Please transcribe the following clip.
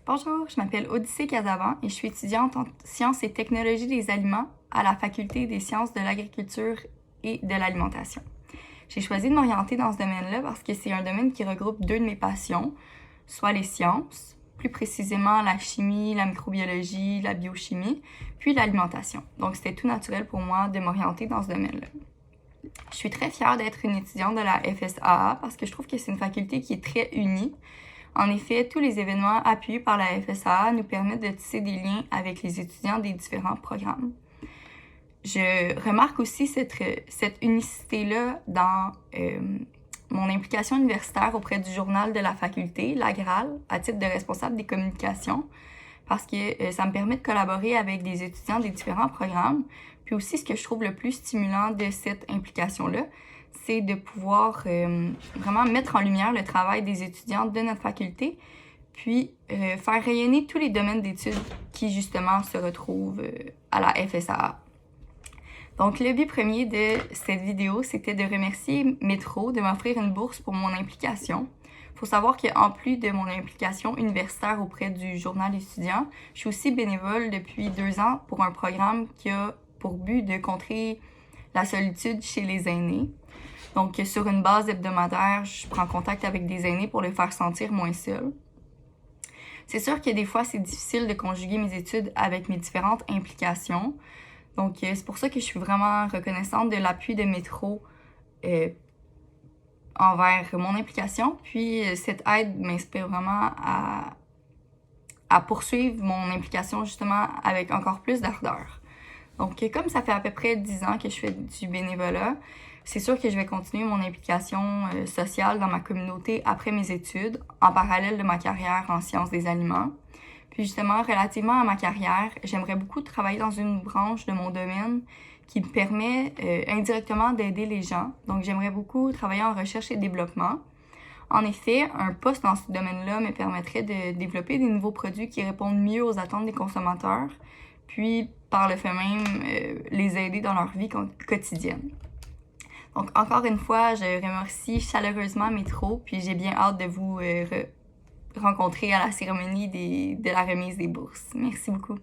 Bonjour, je m'appelle Odyssée Casavant et je suis étudiante en sciences et technologies des aliments à la Faculté des sciences de l'agriculture et de l'alimentation. J'ai choisi de m'orienter dans ce domaine-là parce que c'est un domaine qui regroupe deux de mes passions, soit les sciences, plus précisément la chimie, la microbiologie, la biochimie, puis l'alimentation. Donc c'était tout naturel pour moi de m'orienter dans ce domaine-là. Je suis très fière d'être une étudiante de la FSAA parce que je trouve que c'est une faculté qui est très unie. En effet, tous les événements appuyés par la FSAA nous permettent de tisser des liens avec les étudiants des différents programmes. Je remarque aussi cette unicité-là dans mon implication universitaire auprès du journal de la faculté, l'Agral, à titre de responsable des communications, parce que ça me permet de collaborer avec des étudiants des différents programmes. Puis aussi, ce que je trouve le plus stimulant de cette implication-là, c'est de pouvoir vraiment mettre en lumière le travail des étudiants de notre faculté, puis faire rayonner tous les domaines d'études qui, justement, se retrouvent à la FSAA. Donc, le but premier de cette vidéo, c'était de remercier Métro de m'offrir une bourse pour mon implication. Il faut savoir qu'en plus de mon implication universitaire auprès du journal étudiant, je suis aussi bénévole depuis 2 ans pour un programme qui a pour but de contrer la solitude chez les aînés. Donc, sur une base hebdomadaire, je prends contact avec des aînés pour les faire sentir moins seuls. C'est sûr que des fois, c'est difficile de conjuguer mes études avec mes différentes implications. Donc, c'est pour ça que je suis vraiment reconnaissante de l'appui de Métro envers mon implication. Puis, cette aide m'inspire vraiment à poursuivre mon implication justement avec encore plus d'ardeur. Donc, comme ça fait à peu près 10 ans que je fais du bénévolat, c'est sûr que je vais continuer mon implication sociale dans ma communauté après mes études, en parallèle de ma carrière en sciences des aliments. Puis justement, relativement à ma carrière, j'aimerais beaucoup travailler dans une branche de mon domaine qui me permet indirectement d'aider les gens. Donc, j'aimerais beaucoup travailler en recherche et développement. En effet, un poste dans ce domaine-là me permettrait de développer des nouveaux produits qui répondent mieux aux attentes des consommateurs, puis par le fait même, les aider dans leur vie quotidienne. Donc, encore une fois, je remercie chaleureusement Métro, puis j'ai bien hâte de vous rencontrer à la cérémonie de la remise des bourses. Merci beaucoup.